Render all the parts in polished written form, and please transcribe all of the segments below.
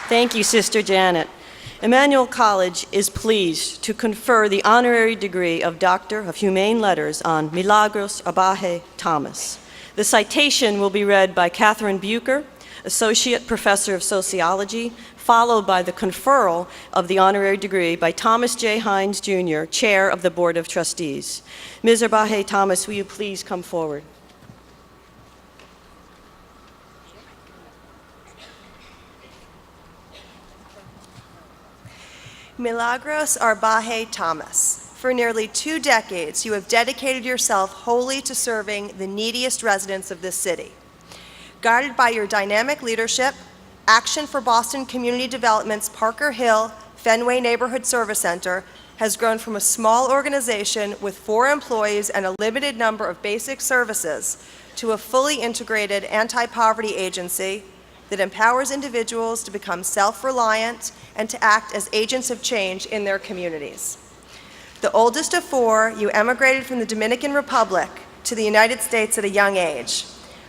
Thank you, Sister Janet. Emmanuel College is pleased to confer the honorary degree of Doctor of Humane Letters on Milagros Arbaje-Thomas. The citation will be read by Catherine Bucher, Associate Professor of Sociology, followed by the conferral of the honorary degree by Thomas J. Hines, Jr., Chair of the Board of Trustees. Ms. Arbaje-Thomas, will you please come forward? Milagros Arbaje-Thomas, for nearly 2 decades, you have dedicated yourself wholly to serving the neediest residents of this city. Guided by your dynamic leadership, Action for Boston Community Development's Parker Hill Fenway Neighborhood Service Center has grown from a small organization with 4 employees and a limited number of basic services to a fully integrated anti-poverty agency that empowers individuals to become self-reliant and to act as agents of change in their communities. The oldest of 4, you emigrated from the Dominican Republic to the United States at a young age,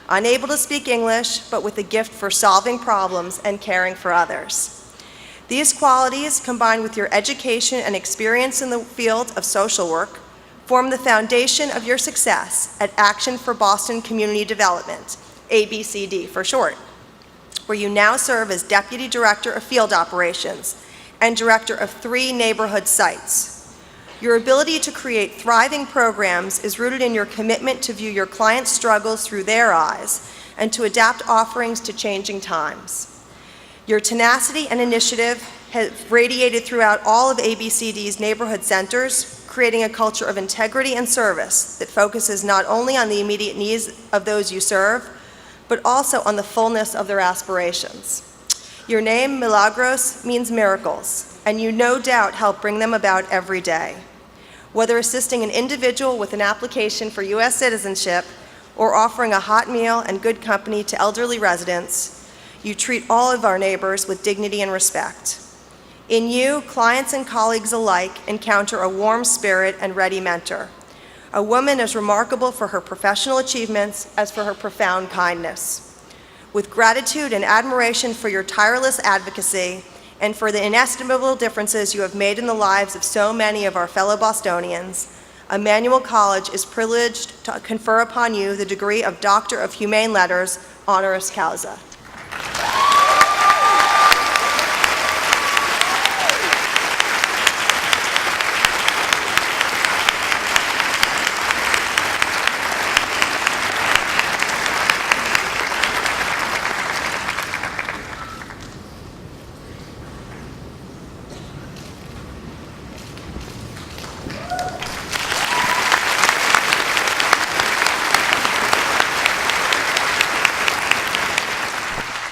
unable to speak English, but with a gift for solving problems and caring for others. These qualities, combined with your education and experience in the field of social work, form the foundation of your success at Action for Boston Community Development, ABCD for short, where you now serve as Deputy Director of Field Operations and Director of 3 neighborhood sites. Your ability to create thriving programs is rooted in your commitment to view your clients' struggles through their eyes and to adapt offerings to changing times. Your tenacity and initiative have radiated throughout all of ABCD's neighborhood centers, creating a culture of integrity and service that focuses not only on the immediate needs of those you serve, but also on the fullness of their aspirations. Your name, Milagros, means miracles, and you no doubt help bring them about every day. Whether assisting an individual with an application for U.S. citizenship or offering a hot meal and good company to elderly residents, you treat all of our neighbors with dignity and respect. In you, clients and colleagues alike encounter a warm spirit and ready mentor, a woman as remarkable for her professional achievements as for her profound kindness. With gratitude and admiration for your tireless advocacy and for the inestimable differences you have made in the lives of so many of our fellow Bostonians, Emmanuel College is privileged to confer upon you the degree of Doctor of Humane Letters, honoris causa.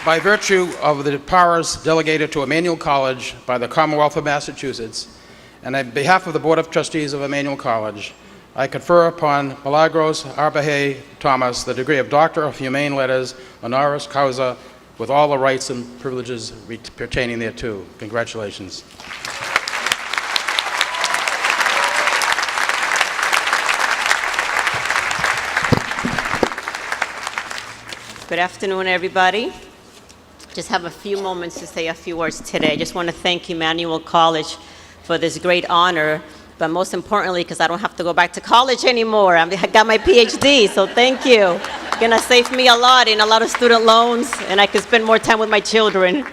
By virtue of the powers delegated to Emmanuel College by the Commonwealth of Massachusetts, and on behalf of the Board of Trustees of Emmanuel College, I confer upon Milagros Arbaje-Thomas the degree of Doctor of Humane Letters, honoris causa, with all the rights and privileges pertaining thereto. Congratulations. Good afternoon, everybody. Just have a few moments to say a few words today. I just want to thank Emmanuel College for this great honor, but most importantly, because I don't have to go back to college anymore. I got my PhD, so thank you. It's gonna save me a lot in a lot of student loans, and I can spend more time with my children.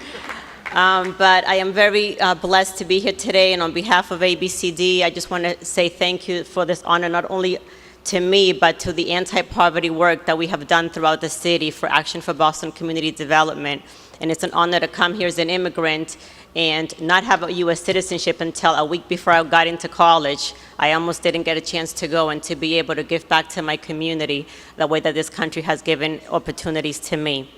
But I am very blessed to be here today, and on behalf of ABCD, I just want to say thank you for this honor, not only to me, but to the anti-poverty work that we have done throughout the city for Action for Boston Community Development. And it's an honor to come here as an immigrant and not have a U.S. citizenship until a week before I got into college. I almost didn't get a chance to go, and to be able to give back to my community the way that this country has given opportunities to me.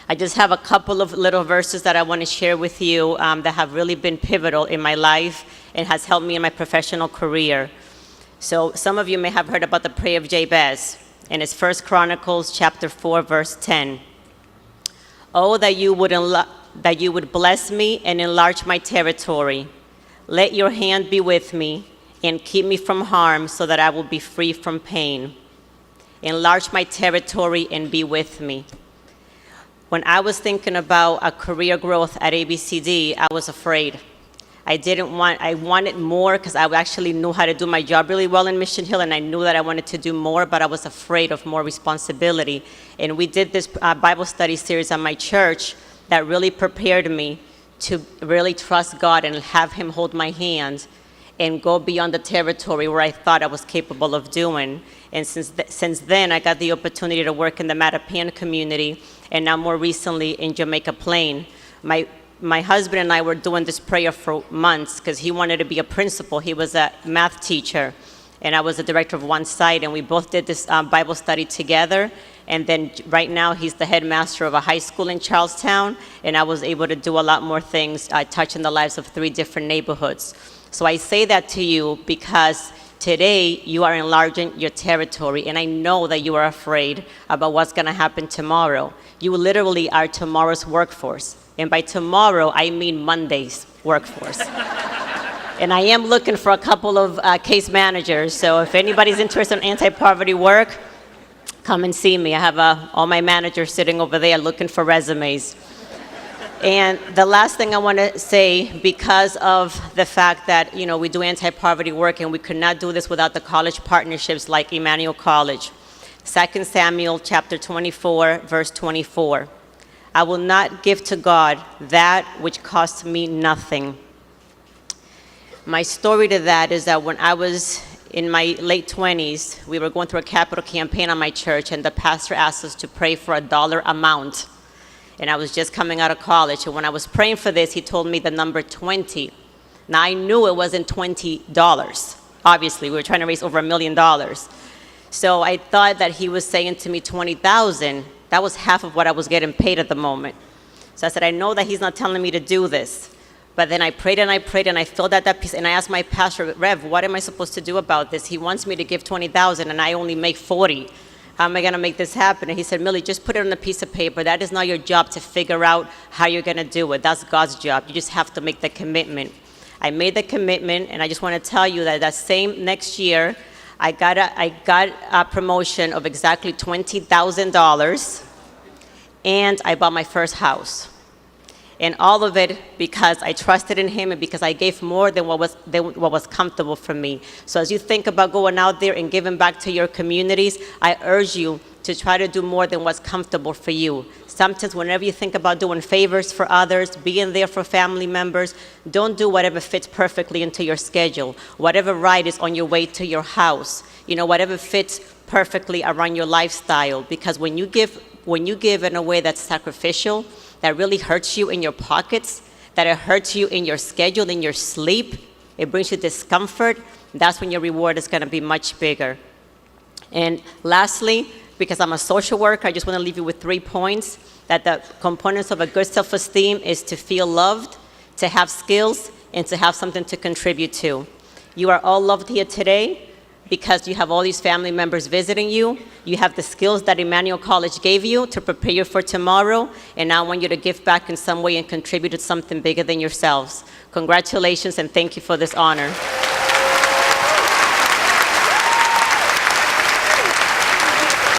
I just have a couple of little verses that I want to share with you that have really been pivotal in my life and has helped me in my professional career. So some of you may have heard about the prayer of Jabez, and it's 1 Chronicles chapter 4, verse 10. Oh, that you would bless me and enlarge my territory. Let your hand be with me and keep me from harm so that I will be free from pain. Enlarge my territory and be with me. When I was thinking about a career growth at ABCD, I was afraid. I wanted more because I actually knew how to do my job really well in Mission Hill, and I knew that I wanted to do more, but I was afraid of more responsibility. And we did this Bible study series at my church that really prepared me to really trust God and have Him hold my hand and go beyond the territory where I thought I was capable of doing. And since then, I got the opportunity to work in the Mattapan community, and now more recently in Jamaica Plain. My husband and I were doing this prayer for months because he wanted to be a principal. He was a math teacher, and I was the director of one site, and we both did this Bible study together. And then right now, he's the headmaster of a high school in Charlestown, and I was able to do a lot more things, touching the lives of 3 different neighborhoods. So I say that to you because today you are enlarging your territory, and I know that you are afraid about what's going to happen tomorrow. You literally are tomorrow's workforce. And by tomorrow, I mean Monday's workforce. And I am looking for a couple of case managers, so if anybody's interested in anti-poverty work, come and see me. I have all my managers sitting over there looking for resumes. And the last thing I want to say, because of the fact that, we do anti-poverty work and we could not do this without the college partnerships like Emmanuel College. 2 Samuel chapter 24, verse 24. I will not give to God that which costs me nothing. My story to that is that when I was in my late 20s, we were going through a capital campaign on my church, and the pastor asked us to pray for a dollar amount. And I was just coming out of college, and when I was praying for this, he told me the number 20. Now, I knew it wasn't $20. Obviously, we were trying to raise over $1 million. So I thought that he was saying to me 20,000. That was half of what I was getting paid at the moment. So I said, I know that he's not telling me to do this. But then I prayed and I prayed and I filled out that piece, and I asked my pastor, Rev, what am I supposed to do about this? He wants me to give 20,000 and I only make 40. How am I going to make this happen? And he said, Millie, just put it on a piece of paper. That is not your job to figure out how you're going to do it. That's God's job. You just have to make the commitment. I made the commitment, and I just want to tell you that same next year, I got a promotion of exactly $20,000, and I bought my first house. And all of it because I trusted in Him and because I gave more than what was comfortable for me. So as you think about going out there and giving back to your communities, I urge you to try to do more than what's comfortable for you. Sometimes whenever you think about doing favors for others, being there for family members, don't do whatever fits perfectly into your schedule, whatever ride is on your way to your house, whatever fits perfectly around your lifestyle. Because when you give in a way that's sacrificial, that really hurts you in your pockets, that it hurts you in your schedule, in your sleep, it brings you discomfort, that's when your reward is going to be much bigger. And lastly, because I'm a social worker, I just want to leave you with 3 points, that the components of a good self-esteem is to feel loved, to have skills, and to have something to contribute to. You are all loved here today because you have all these family members visiting you. You have the skills that Emmanuel College gave you to prepare you for tomorrow, and now I want you to give back in some way and contribute to something bigger than yourselves. Congratulations, and thank you for this honor.